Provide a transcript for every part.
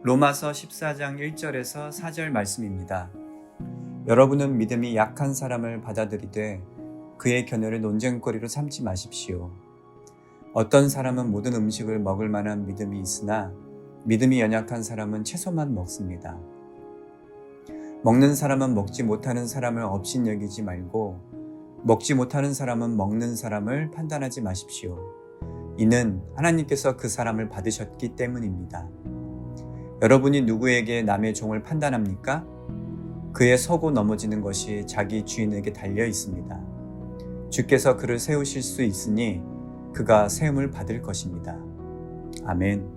로마서 14장 1절에서 4절 말씀입니다. 여러분은 믿음이 약한 사람을 받아들이되 그의 견해를 논쟁거리로 삼지 마십시오. 어떤 사람은 모든 음식을 먹을 만한 믿음이 있으나 믿음이 연약한 사람은 채소만 먹습니다. 먹는 사람은 먹지 못하는 사람을 업신여기지 말고 먹지 못하는 사람은 먹는 사람을 판단하지 마십시오. 이는 하나님께서 그 사람을 받으셨기 때문입니다. 여러분이 누구에게 남의 종을 판단합니까? 그의 서고 넘어지는 것이 자기 주인에게 달려 있습니다. 주께서 그를 세우실 수 있으니 그가 세움을 받을 것입니다. 아멘.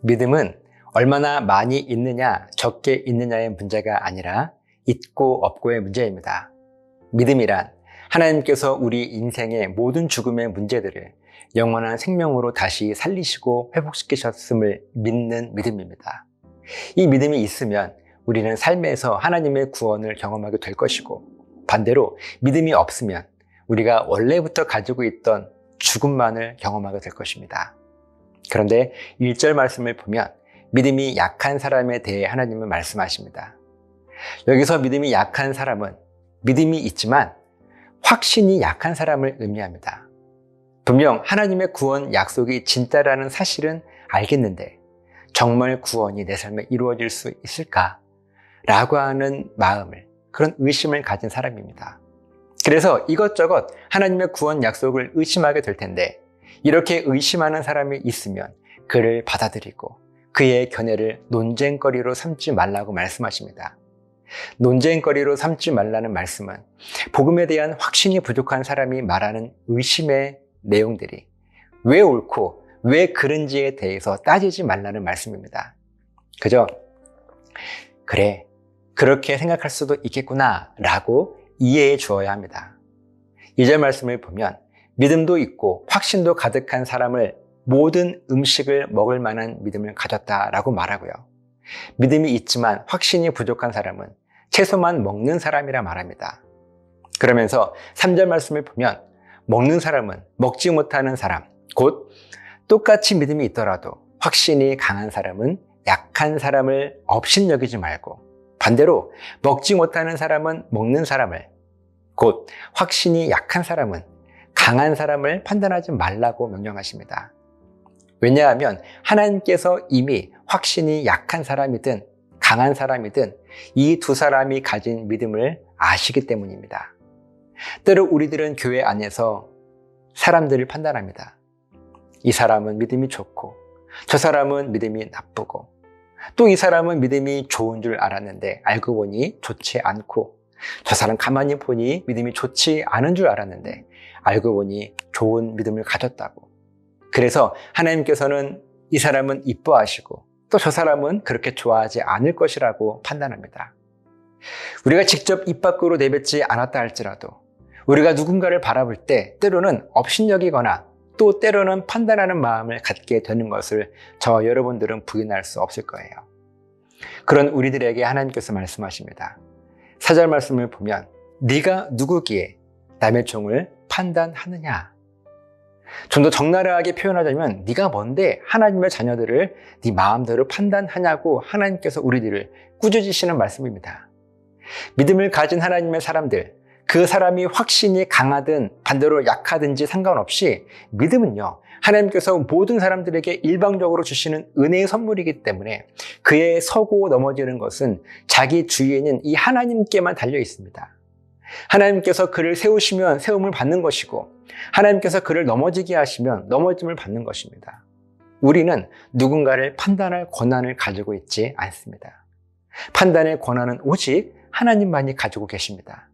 믿음은 얼마나 많이 있느냐, 적게 있느냐의 문제가 아니라 있고 없고의 문제입니다. 믿음이란 하나님께서 우리 인생의 모든 죽음의 문제들을 영원한 생명으로 다시 살리시고 회복시키셨음을 믿는 믿음입니다. 이 믿음이 있으면 우리는 삶에서 하나님의 구원을 경험하게 될 것이고, 반대로 믿음이 없으면 우리가 원래부터 가지고 있던 죽음만을 경험하게 될 것입니다. 그런데 1절 말씀을 보면 믿음이 약한 사람에 대해 하나님은 말씀하십니다. 여기서 믿음이 약한 사람은 믿음이 있지만 확신이 약한 사람을 의미합니다. 분명 하나님의 구원 약속이 진짜라는 사실은 알겠는데 정말 구원이 내 삶에 이루어질 수 있을까? 라고 하는 마음을, 그런 의심을 가진 사람입니다. 그래서 이것저것 하나님의 구원 약속을 의심하게 될 텐데, 이렇게 의심하는 사람이 있으면 그를 받아들이고 그의 견해를 논쟁거리로 삼지 말라고 말씀하십니다. 논쟁거리로 삼지 말라는 말씀은 복음에 대한 확신이 부족한 사람이 말하는 의심의 내용들이 왜 옳고 왜 그른지에 대해서 따지지 말라는 말씀입니다. 그저 그래, 그렇게 생각할 수도 있겠구나 라고 이해해 주어야 합니다. 2절 말씀을 보면 믿음도 있고 확신도 가득한 사람을 모든 음식을 먹을 만한 믿음을 가졌다라고 말하고요. 믿음이 있지만 확신이 부족한 사람은 채소만 먹는 사람이라 말합니다. 그러면서 3절 말씀을 보면 먹는 사람은 먹지 못하는 사람, 곧 똑같이 믿음이 있더라도 확신이 강한 사람은 약한 사람을 업신여기지 말고, 반대로 먹지 못하는 사람은 먹는 사람을, 곧 확신이 약한 사람은 강한 사람을 판단하지 말라고 명령하십니다. 왜냐하면 하나님께서 이미 확신이 약한 사람이든 강한 사람이든 이 두 사람이 가진 믿음을 아시기 때문입니다. 때로 우리들은 교회 안에서 사람들을 판단합니다. 이 사람은 믿음이 좋고 저 사람은 믿음이 나쁘고, 또 이 사람은 믿음이 좋은 줄 알았는데 알고 보니 좋지 않고, 저 사람 가만히 보니 믿음이 좋지 않은 줄 알았는데 알고 보니 좋은 믿음을 가졌다고. 그래서 하나님께서는 이 사람은 이뻐하시고 또 저 사람은 그렇게 좋아하지 않을 것이라고 판단합니다. 우리가 직접 입 밖으로 내뱉지 않았다 할지라도 우리가 누군가를 바라볼 때 때로는 업신여기거나 또 때로는 판단하는 마음을 갖게 되는 것을 저와 여러분들은 부인할 수 없을 거예요. 그런 우리들에게 하나님께서 말씀하십니다. 4절 말씀을 보면 네가 누구기에 남의 종을 판단하느냐? 좀 더 적나라하게 표현하자면 네가 뭔데 하나님의 자녀들을 네 마음대로 판단하냐고 하나님께서 우리들을 꾸짖으시는 말씀입니다. 믿음을 가진 하나님의 사람들, 그 사람이 확신이 강하든 반대로 약하든지 상관없이 믿음은요, 하나님께서 모든 사람들에게 일방적으로 주시는 은혜의 선물이기 때문에 그의 서고 넘어지는 것은 자기 주위에 있는 이 하나님께만 달려 있습니다. 하나님께서 그를 세우시면 세움을 받는 것이고, 하나님께서 그를 넘어지게 하시면 넘어짐을 받는 것입니다. 우리는 누군가를 판단할 권한을 가지고 있지 않습니다. 판단의 권한은 오직 하나님만이 가지고 계십니다.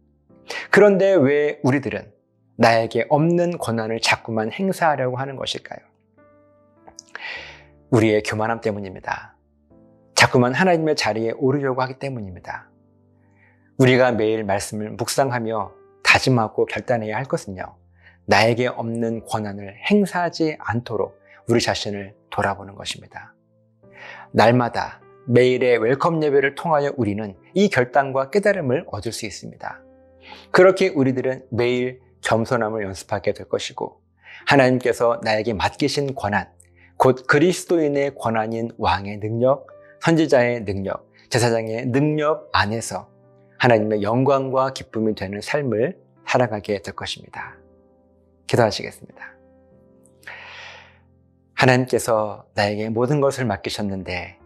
그런데 왜 우리들은 나에게 없는 권한을 자꾸만 행사하려고 하는 것일까요? 우리의 교만함 때문입니다. 자꾸만 하나님의 자리에 오르려고 하기 때문입니다. 우리가 매일 말씀을 묵상하며 다짐하고 결단해야 할 것은요, 나에게 없는 권한을 행사하지 않도록 우리 자신을 돌아보는 것입니다. 날마다 매일의 웰컴 예배를 통하여 우리는 이 결단과 깨달음을 얻을 수 있습니다. 그렇게 우리들은 매일 겸손함을 연습하게 될 것이고, 하나님께서 나에게 맡기신 권한, 곧 그리스도인의 권한인 왕의 능력, 선지자의 능력, 제사장의 능력 안에서 하나님의 영광과 기쁨이 되는 삶을 살아가게 될 것입니다. 기도하시겠습니다. 하나님께서 나에게 모든 것을 맡기셨는데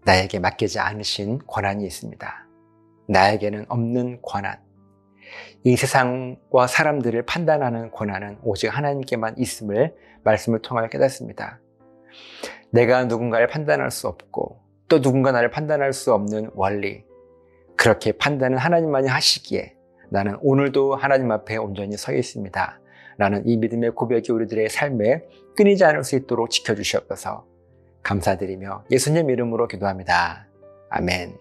나에게 맡기지 않으신 권한이 있습니다. 나에게는 없는 권한. 이 세상과 사람들을 판단하는 권한은 오직 하나님께만 있음을 말씀을 통하여 깨닫습니다. 내가 누군가를 판단할 수 없고 또 누군가 나를 판단할 수 없는 원리, 그렇게 판단은 하나님만이 하시기에 나는 오늘도 하나님 앞에 온전히 서 있습니다. 라는 이 믿음의 고백이 우리들의 삶에 끊이지 않을 수 있도록 지켜주시옵소서. 감사드리며 예수님 이름으로 기도합니다. 아멘.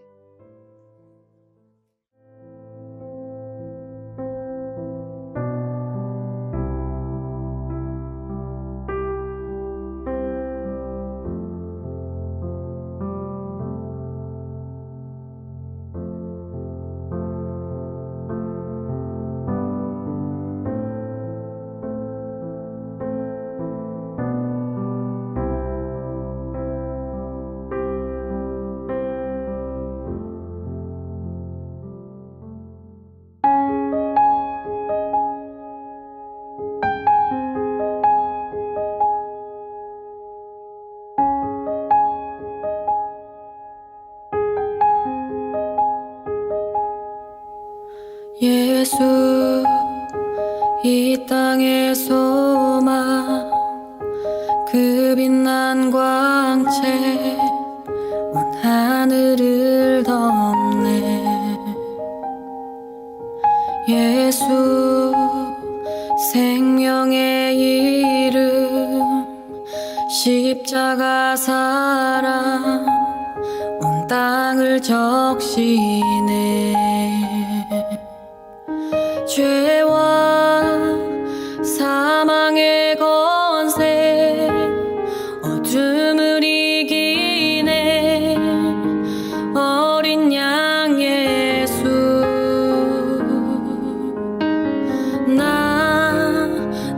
예수 이 땅의 소망 그 빛난 광채 온 하늘을 덮네. 예수 생명의 이름 십자가 사랑 온 땅을 적시네. 죄와 사망의 권세 어둠을 이기네. 어린 양 예수 나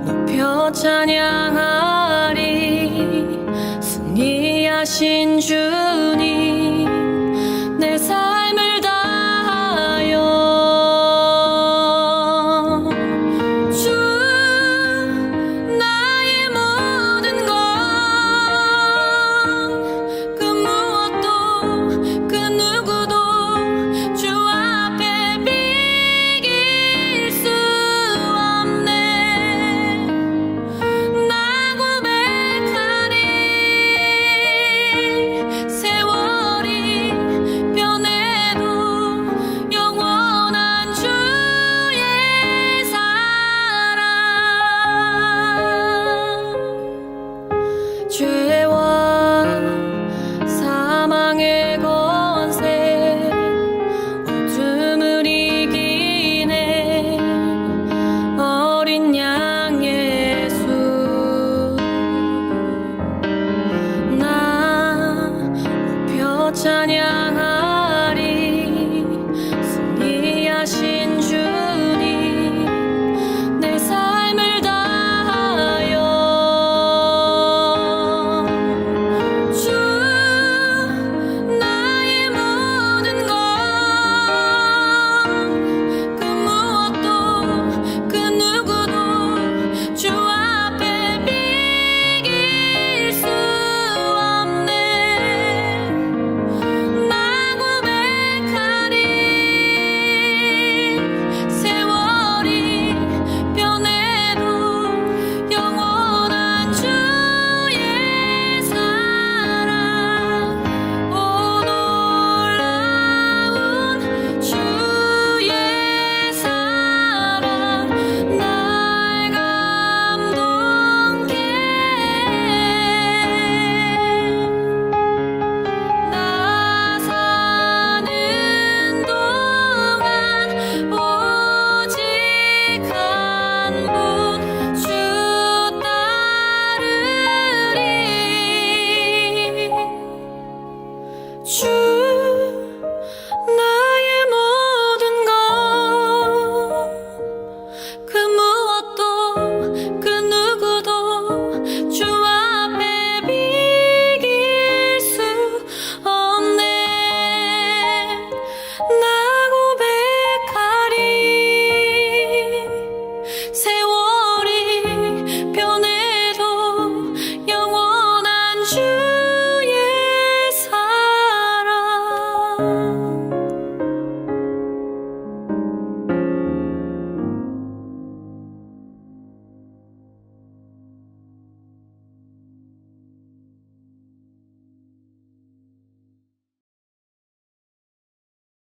높여 찬양하리. 승리하신 주